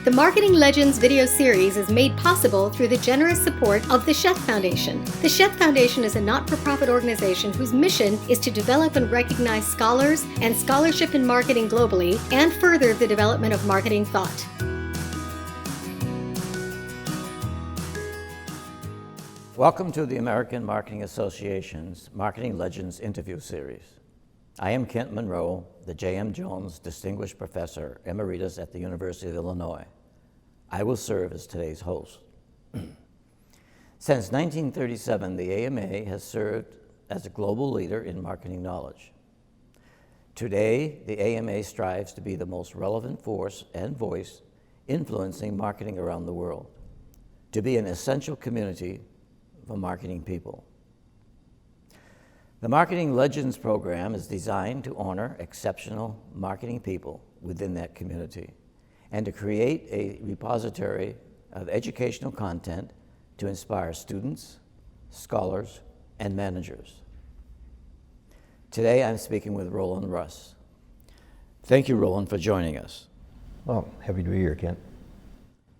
The Marketing Legends video series is made possible through the generous support of the Chef Foundation. The Chef Foundation is a not-for-profit organization whose mission is to develop and recognize scholars and scholarship in marketing globally and further the development of marketing thought. Welcome to the American Marketing Association's Marketing Legends interview series. I am Kent Monroe, the J.M. Jones Distinguished Professor Emeritus at the University of Illinois. I will serve as today's host. Since 1937, the AMA has served as a global leader in marketing knowledge. Today, the AMA strives to be the most relevant force and voice influencing marketing around the world, to be an essential community for marketing people. The Marketing Legends program is designed to honor exceptional marketing people within that community and to create a repository of educational content to inspire students, scholars, and managers. Today I'm speaking with Roland Rust. Thank you, Roland, for joining us. Well, happy to be here, Kent.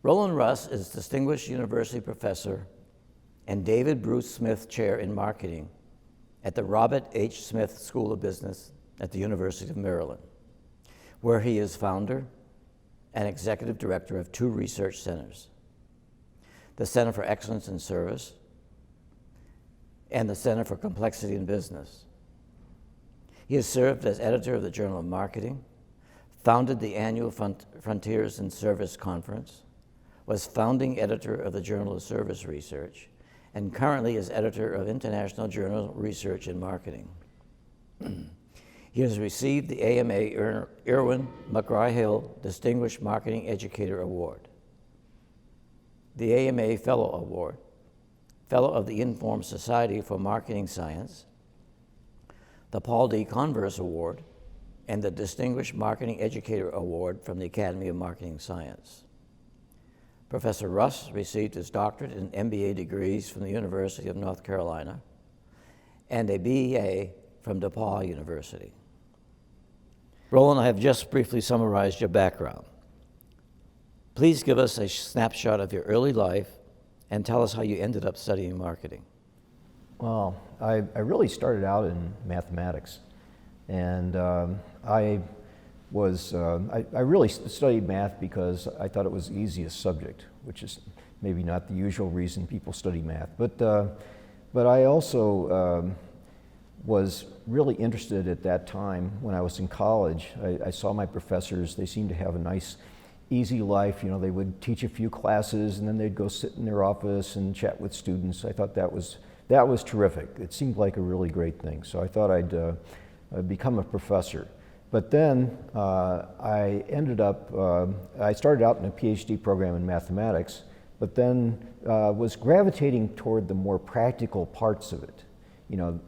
Roland Rust is Distinguished University Professor and David Bruce Smith Chair in Marketing at the Robert H. Smith School of Business at the University of Maryland, where he is founder and executive director of two research centers, the Center for Excellence in Service and the Center for Complexity in Business. He has served as editor of the Journal of Marketing, founded the annual Frontiers in Service Conference, was founding editor of the Journal of Service Research, and currently is editor of International Journal Research in Marketing. He has received the AMA Irwin McGraw-Hill Distinguished Marketing Educator Award, the AMA Fellow Award, Fellow of the Informed Society for Marketing Science, the Paul D. Converse Award, and the Distinguished Marketing Educator Award from the Academy of Marketing Science. Professor Rust received his doctorate and MBA degrees from the University of North Carolina and a BA from DePaul University. Roland, I have just briefly summarized your background. Please give us a snapshot of your early life and tell us how you ended up studying marketing. Well, I really started out in mathematics, and I really studied math because I thought it was the easiest subject, which is maybe not the usual reason people study math. But I also was really interested at that time when I was in college. I saw my professors, they seemed to have a nice, easy life. You know, they would teach a few classes and then they'd go sit in their office and chat with students. I thought that was terrific. It seemed like a really great thing. So I thought I'd become a professor. But then I started out in a PhD program in mathematics, but then was gravitating toward the more practical parts of it, you know,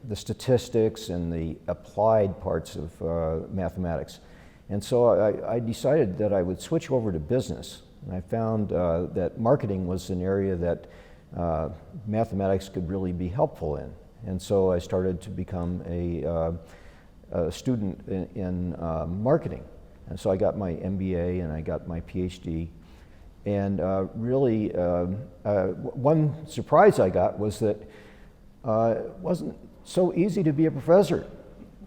the statistics and the applied parts of mathematics. And so I decided that I would switch over to business. And I found that marketing was an area that mathematics could really be helpful in. And so I started to become a student in marketing. And so I got my MBA and I got my PhD. And really, one surprise I got was that it wasn't so easy to be a professor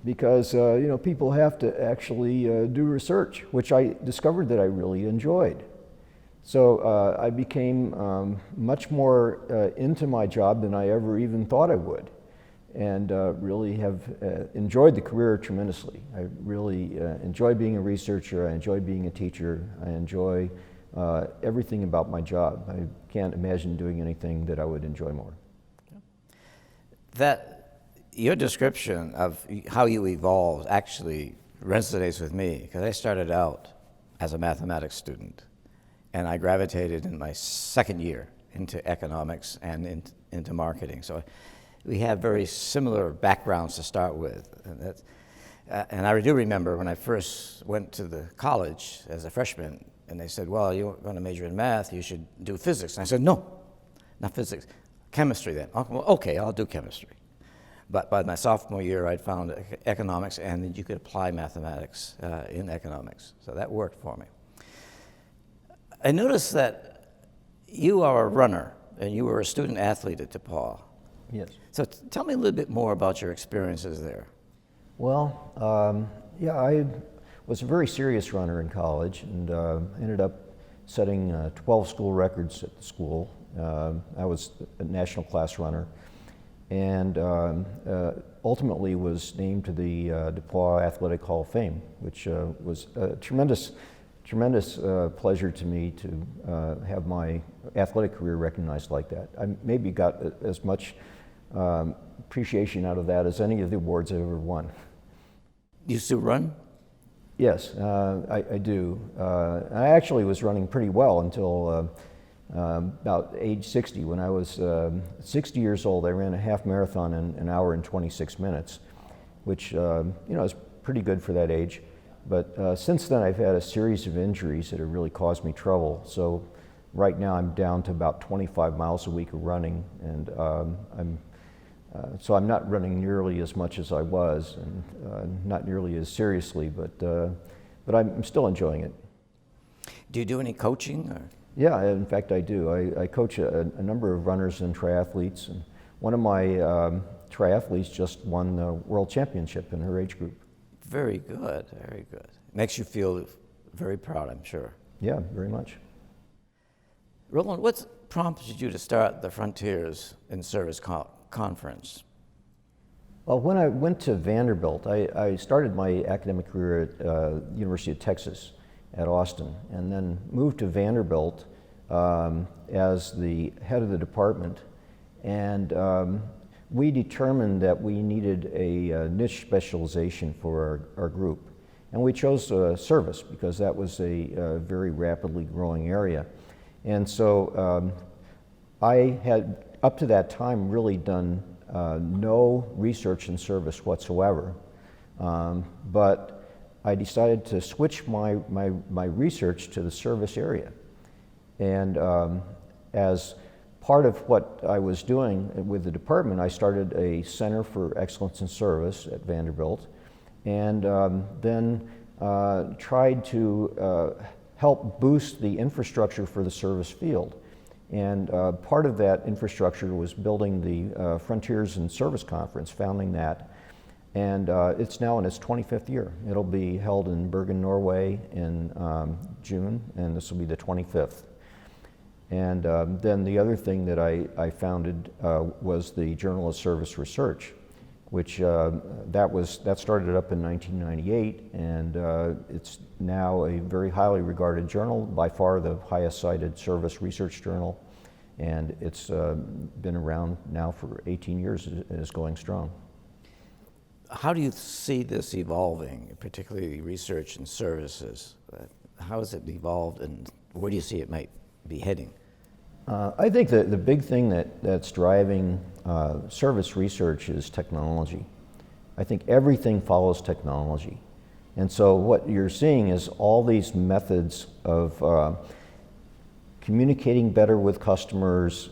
because you know, people have to actually do research, which I discovered that I really enjoyed. So I became much more into my job than I ever even thought I would, and really have enjoyed the career tremendously. I really enjoy being a researcher, I enjoy being a teacher, I enjoy everything about my job. I can't imagine doing anything that I would enjoy more. Your description of how you evolved actually resonates with me, because I started out as a mathematics student, and I gravitated in my second year into economics and into marketing. So we have very similar backgrounds to start with. And I do remember when I first went to the college as a freshman, and they said, well, you're going to major in math, you should do physics. And I said, no, not physics, chemistry then. Okay, I'll do chemistry. But by my sophomore year, I'd found economics, and you could apply mathematics in economics. So that worked for me. I noticed that you are a runner and you were a student athlete at DePaul. Yes. So tell me a little bit more about your experiences there. Well, yeah, I was a very serious runner in college and ended up setting 12 school records at the school. I was a national class runner and ultimately was named to the DePaul Athletic Hall of Fame, which was a tremendous pleasure to me to have my athletic career recognized like that. I maybe got as much appreciation out of that as any of the awards I've ever won. You still run? Yes, I do. I actually was running pretty well until about age 60. When I was 60 years old, I ran a half marathon in an hour and 26 minutes, which is pretty good for that age. But since then, I've had a series of injuries that have really caused me trouble. So right now, I'm down to about 25 miles a week of running, and so I'm not running nearly as much as I was, and not nearly as seriously, but I'm still enjoying it. Do you do any coaching? Or? Yeah, in fact I do. I coach a number of runners and triathletes, and one of my triathletes just won the world championship in her age group. Very good, very good. Makes you feel very proud, I'm sure. Yeah, very much. Roland, what prompted you to start the Frontiers in Service Conference? Well, when I went to Vanderbilt, I started my academic career at University of Texas at Austin, and then moved to Vanderbilt as the head of the department. And we determined that we needed a niche specialization for our group. And we chose service because that was a very rapidly growing area. And so I had, up to that time, really done no research in service whatsoever. But I decided to switch my research to the service area. And as part of what I was doing with the department, I started a Center for Excellence in Service at Vanderbilt, and then tried to help boost the infrastructure for the service field. And part of that infrastructure was building the Frontiers in Service Conference, founding that. And it's now in its 25th year. It'll be held in Bergen, Norway in June, and this will be the 25th. And then the other thing that I founded was the Journal of Service Research, which that started up in 1998, and it's now a very highly regarded journal, by far the highest cited service research journal, and it's been around now for 18 years and is going strong. How do you see this evolving, particularly research and services? How has it evolved, and where do you see it might be heading? I think that the big thing that's driving service research is technology. I think everything follows technology. And so what you're seeing is all these methods of communicating better with customers,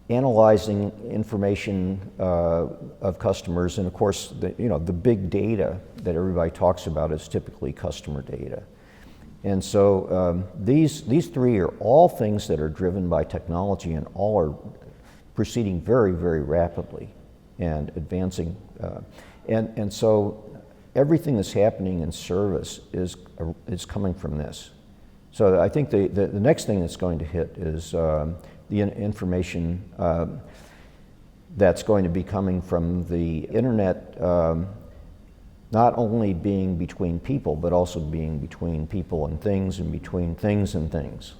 analyzing information of customers, and of course, the big data that everybody talks about is typically customer data. And so these three are all things that are driven by technology, and all are proceeding very, very rapidly and advancing. And so everything that's happening in service is coming from this. So I think the next thing that's going to hit is the information that's going to be coming from the internet, not only being between people, but also being between people and things, and between things and things.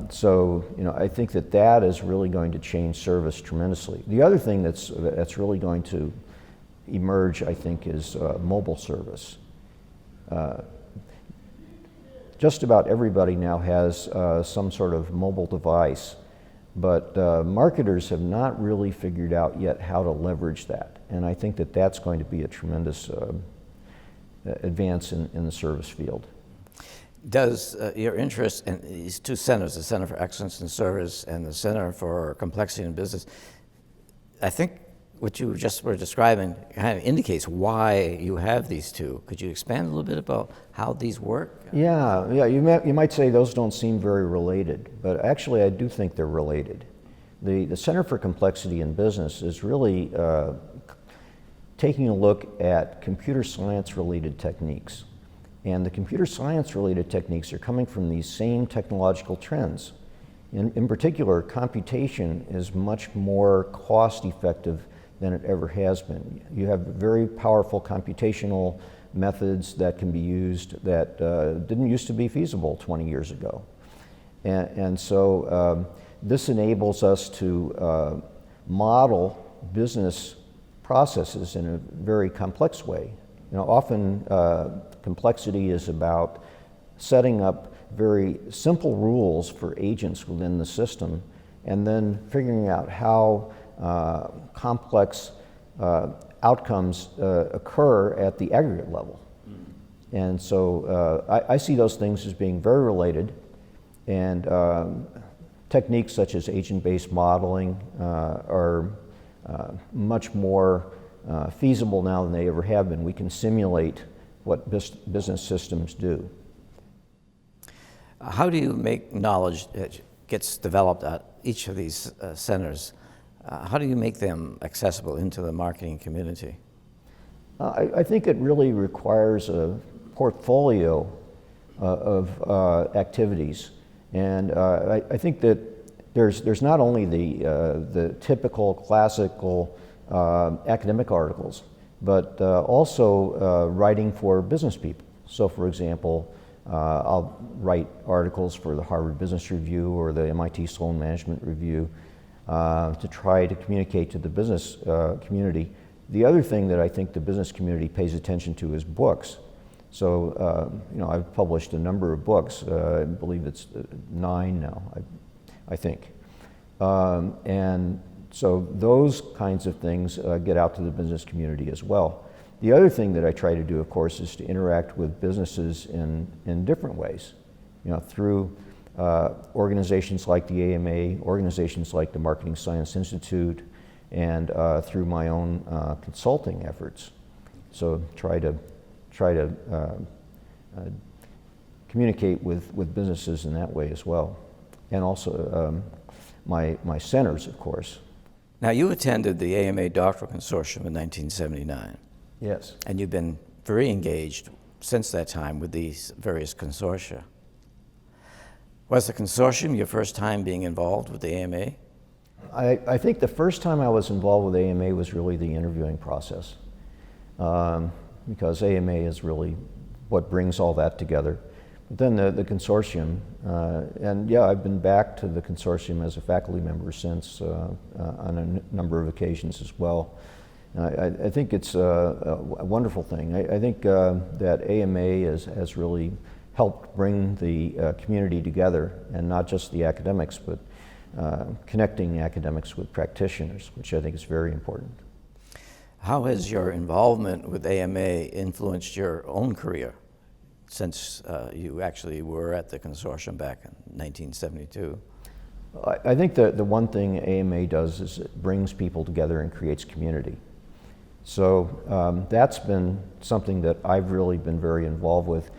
So I think that is really going to change service tremendously. The other thing that's really going to emerge, I think, is mobile service. Just about everybody now has some sort of mobile device, but marketers have not really figured out yet how to leverage that. And I think that's going to be a tremendous advance in the service field. Does your interest in these two centers, the Center for Excellence in Service and the Center for Complexity in Business, I think what you just were describing kind of indicates why you have these two. Could you expand a little bit about how these work? Yeah. You might say those don't seem very related, but actually I do think they're related. The Center for Complexity in Business is really taking a look at computer science related techniques. And the computer science related techniques are coming from these same technological trends. In particular, computation is much more cost effective than it ever has been. You have very powerful computational methods that can be used that didn't used to be feasible 20 years ago. And so this enables us to model business processes in a very complex way. Often complexity is about setting up very simple rules for agents within the system and then figuring out how complex outcomes occur at the aggregate level. And so I see those things as being very related, and techniques such as agent-based modeling are much more feasible now than they ever have been. We can simulate what business systems do. How do you make knowledge that gets developed at each of these centers? How do you make them accessible into the marketing community? I think it really requires a portfolio of activities, and I think that there's not only the typical classical academic articles, but also writing for business people. So, for example, I'll write articles for the Harvard Business Review or the MIT Sloan Management Review to try to communicate to the business community. The other thing that I think the business community pays attention to is books. So, I've published a number of books. I believe it's 9 now, I think. And so those kinds of things get out to the business community as well. The other thing that I try to do, of course, is to interact with businesses in different ways, through organizations like the AMA, organizations like the Marketing Science Institute, and through my own consulting efforts. So try to communicate with businesses in that way as well, and also my centers, of course. Now, you attended the AMA Doctoral Consortium in 1979. Yes. And you've been very engaged since that time with these various consortia. Was the consortium your first time being involved with the AMA? I think the first time I was involved with AMA was really the interviewing process, because AMA is really what brings all that together. But then the consortium, and yeah, I've been back to the consortium as a faculty member since on a number of occasions as well. I think it's a wonderful thing. I think that AMA has really helped bring the community together, and not just the academics, but connecting academics with practitioners, which I think is very important. How has your involvement with AMA influenced your own career since you actually were at the consortium back in 1972? I think that the one thing AMA does is it brings people together and creates community. So that's been something that I've really been very involved with.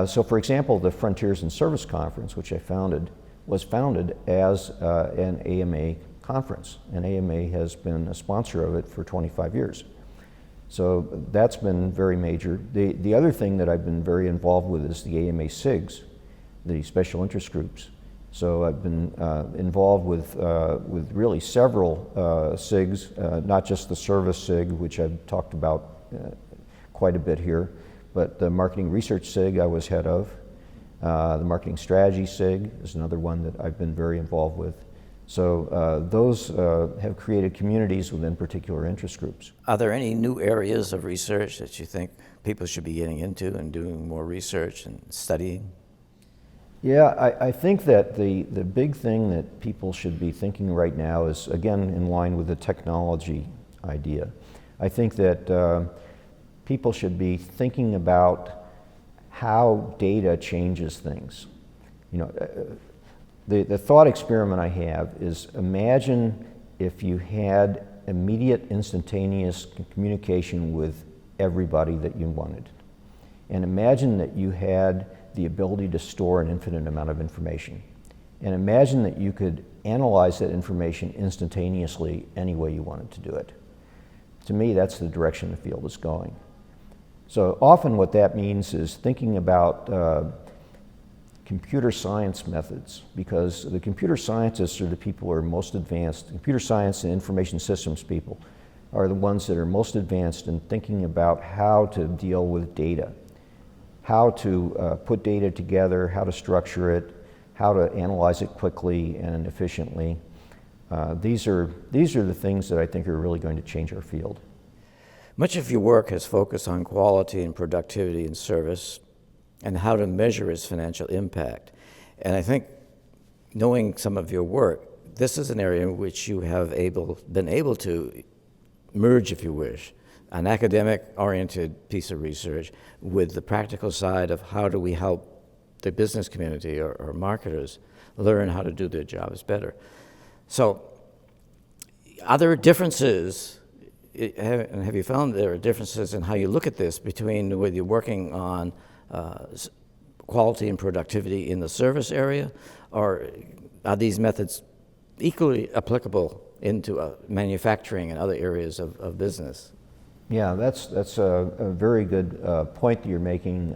So for example, the Frontiers in Service Conference, which I founded, was founded as an AMA conference, and AMA has been a sponsor of it for 25 years. So that's been very major. The other thing that I've been very involved with is the AMA SIGs, the special interest groups. So I've been involved with really several SIGs, not just the service SIG, which I've talked about quite a bit here, but the marketing research SIG I was head of. The marketing strategy SIG is another one that I've been very involved with. So those have created communities within particular interest groups. Are there any new areas of research that you think people should be getting into and doing more research and studying? Yeah, I think that the big thing that people should be thinking right now is, again, in line with the technology idea. I think that people should be thinking about how data changes things. The thought experiment I have is, imagine if you had immediate, instantaneous communication with everybody that you wanted. And imagine that you had the ability to store an infinite amount of information. And imagine that you could analyze that information instantaneously any way you wanted to do it. To me, that's the direction the field is going. So often what that means is thinking about computer science methods, because the computer scientists are the people who are most advanced. Computer science and information systems people are the ones that are most advanced in thinking about how to deal with data, how to put data together, how to structure it, how to analyze it quickly and efficiently. These are the things that I think are really going to change our field. Much of your work has focused on quality and productivity in service and how to measure its financial impact. And I think, knowing some of your work, this is an area in which you have been able to merge, if you wish, an academic-oriented piece of research with the practical side of how do we help the business community or marketers learn how to do their jobs better. So, are there differences, and have you found there are differences in how you look at this between whether you're working on quality and productivity in the service area, or are these methods equally applicable into manufacturing and other areas of business? Yeah, that's a very good point that you're making.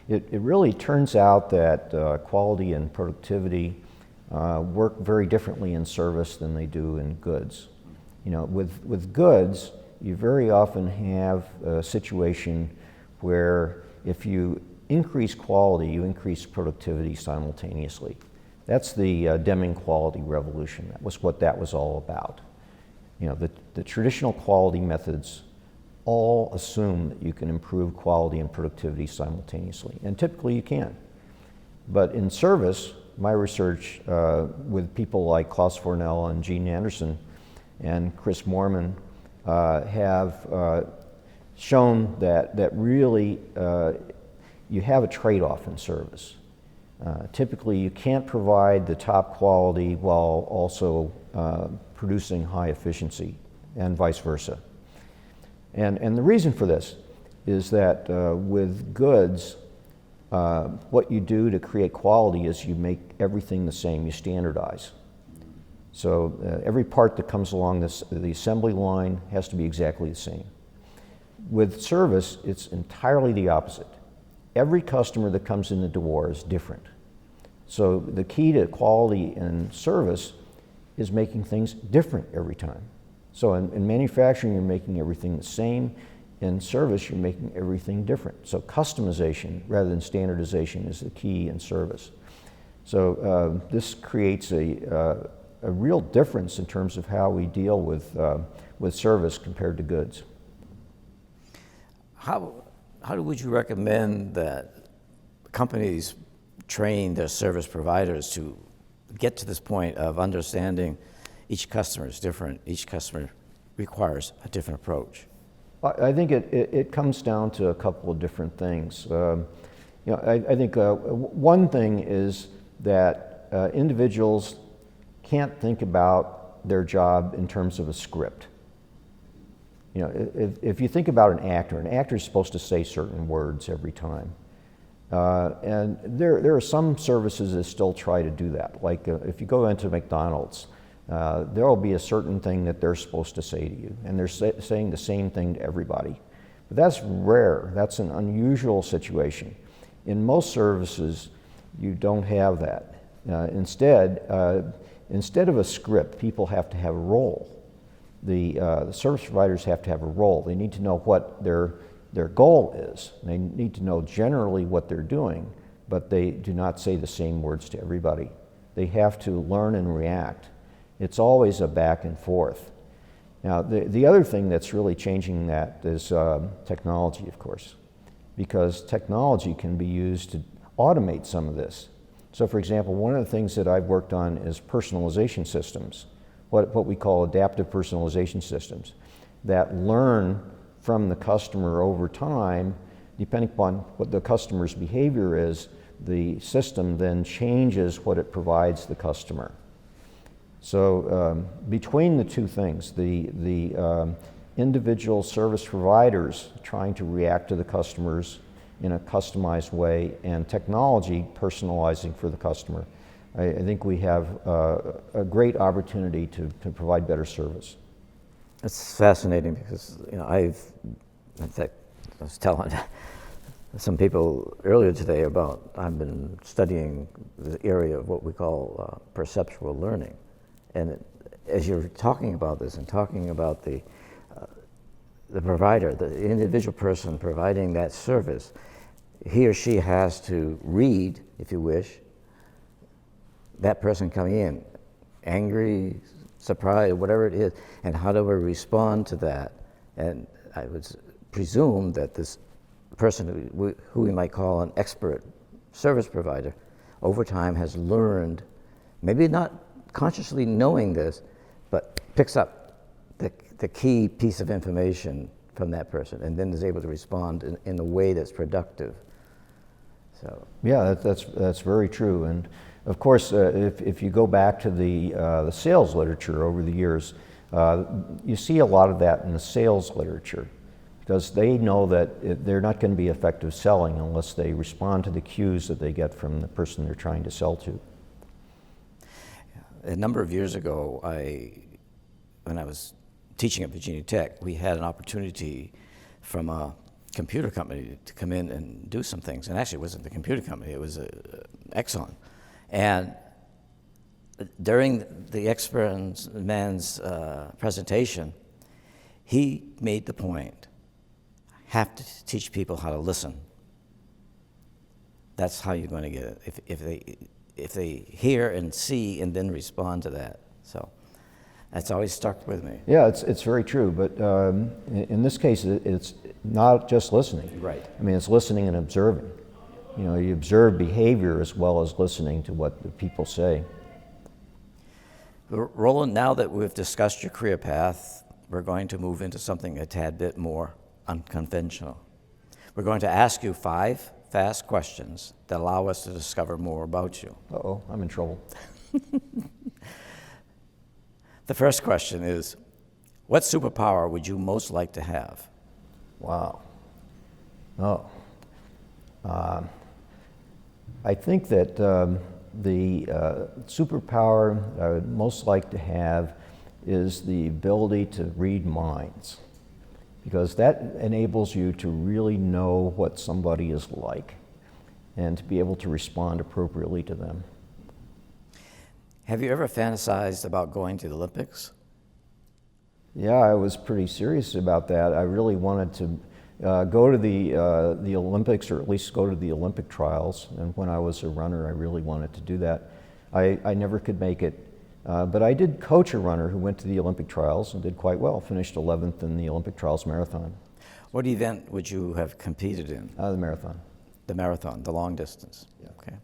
It really turns out that quality and productivity work very differently in service than they do in goods. You know, with goods, you very often have a situation where if you increase quality, you increase productivity simultaneously. That's the Deming quality revolution. That was what that was all about. You know, the traditional quality methods all assume that you can improve quality and productivity simultaneously, and typically you can. But in service, my research with people like Klaus Fornell and Gene Anderson and Chris Moorman have shown that really you have a trade-off in service. Typically, you can't provide the top quality while also producing high efficiency, and vice versa. And the reason for this is that with goods, what you do to create quality is you make everything the same, you standardize. So every part that comes along the assembly line has to be exactly the same. With service, it's entirely the opposite. Every customer that comes in the door is different. So the key to quality in service is making things different every time. So in manufacturing, you're making everything the same. In service, you're making everything different. So customization rather than standardization is the key in service. So this creates a real difference in terms of how we deal with service compared to goods. How would you recommend that companies train their service providers to get to this point of understanding each customer is different, each customer requires a different approach? I think it comes down to a couple of different things. I think one thing is that individuals can't think about their job in terms of a script. You know, if you think about an actor is supposed to say certain words every time. And there are some services that still try to do that. Like if you go into McDonald's, there will be a certain thing that they're supposed to say to you, and they're saying the same thing to everybody. But that's rare. That's an unusual situation. In most services, you don't have that. Instead of a script, people have to have a role. The service providers have to have a role. They need to know what their goal is. They need to know generally what they're doing, but they do not say the same words to everybody. They have to learn and react. It's always a back and forth. Now, the other thing that's really changing that is technology, of course, because technology can be used to automate some of this. So, for example, one of the things that I've worked on is personalization systems, what we call adaptive personalization systems, that learn from the customer over time. Depending upon what the customer's behavior is, the system then changes what it provides the customer. So between the two things, the individual service providers trying to react to the customers in a customized way, and technology personalizing for the customer, I think we have a great opportunity to provide better service. It's fascinating because in fact, I was telling some people earlier today about I've been studying the area of what we call perceptual learning, and as you're talking about this and talking about the provider, the individual person providing that service, he or she has to read, if you wish, that person coming in, angry, surprised, whatever it is, and how do we respond to that? And I would presume that this person who we might call an expert service provider, over time has learned, maybe not consciously knowing this, but picks up the key piece of information from that person, and then is able to respond in a way that's productive. So yeah, that's very true. And of course, if you go back to the sales literature over the years, you see a lot of that in the sales literature, because they know that they're not going to be effective selling unless they respond to the cues that they get from the person they're trying to sell to. A number of years ago, when I was teaching at Virginia Tech, we had an opportunity from a computer company to come in and do some things. And actually, it wasn't the computer company, it was Exxon. And during the expert man's presentation, he made the point, have to teach people how to listen. That's how you're going to get it. If they hear and see and then respond to that. So that's always stuck with me. Yeah, it's very true. But in this case, it's not just listening. Right. I mean, it's listening and observing. You know, you observe behavior as well as listening to what the people say. Roland, now that we've discussed your career path, we're going to move into something a tad bit more unconventional. We're going to ask you 5 fast questions that allow us to discover more about you. Uh-oh, I'm in trouble. The first question is, what superpower would you most like to have? Wow. Oh. I think that the superpower I would most like to have is the ability to read minds, because that enables you to really know what somebody is like and to be able to respond appropriately to them. Have you ever fantasized about going to the Olympics? Yeah, I was pretty serious about that. I really wanted to go to the Olympics, or at least go to the Olympic trials. And when I was a runner, I really wanted to do that. I never could make it, but I did coach a runner who went to the Olympic trials and did quite well, finished 11th in the Olympic trials marathon. What event would you have competed in? The marathon. The marathon, the long distance. Yeah. Okay.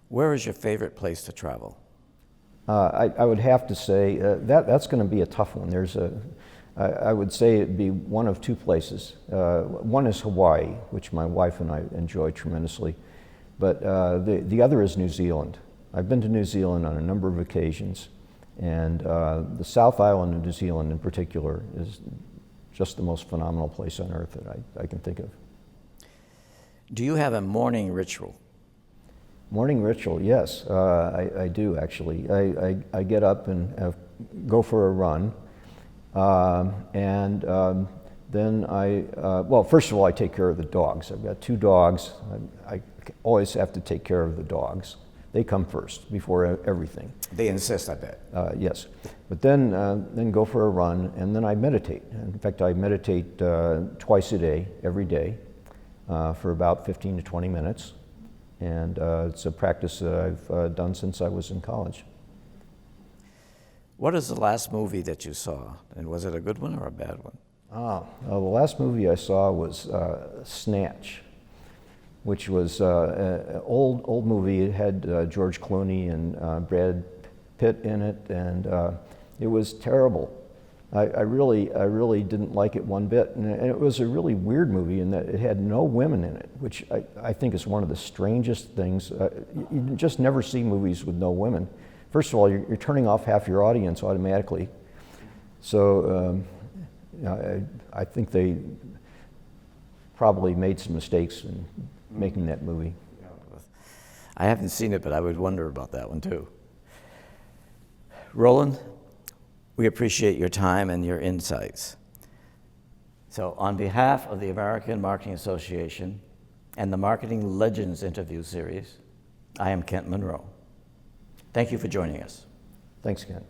Where is your favorite place to travel? I would have to say that's going to be a tough one. I would say it'd be one of 2 places. One is Hawaii, which my wife and I enjoy tremendously, but the other is New Zealand. I've been to New Zealand on a number of occasions, and the South Island of New Zealand in particular is just the most phenomenal place on earth that I can think of. Do you have a morning ritual? Morning ritual, yes, I do actually. I get up and go for a run, and then well, first of all, I take care of the dogs. I've got 2 dogs. I always have to take care of the dogs. They come first before everything. They insist, I bet. Yes, but then go for a run, and then I meditate. In fact, I meditate twice a day, every day, for about 15 to 20 minutes. And it's a practice that I've done since I was in college. What is the last movie that you saw, and was it a good one or a bad one? The last movie I saw was Snatch, which was an old movie. It had George Clooney and Brad Pitt in it, and it was terrible. I really didn't like it one bit, and it was a really weird movie in that it had no women in it, which I think is one of the strangest things. You just never see movies with no women. first of all, you're turning off half your audience automatically. So I think they probably made some mistakes in making that movie. I haven't seen it, but I would wonder about that one too. Roland, we appreciate your time and your insights. So on behalf of the American Marketing Association and the Marketing Legends interview series, I am Kent Monroe. Thank you for joining us. Thanks, Kent.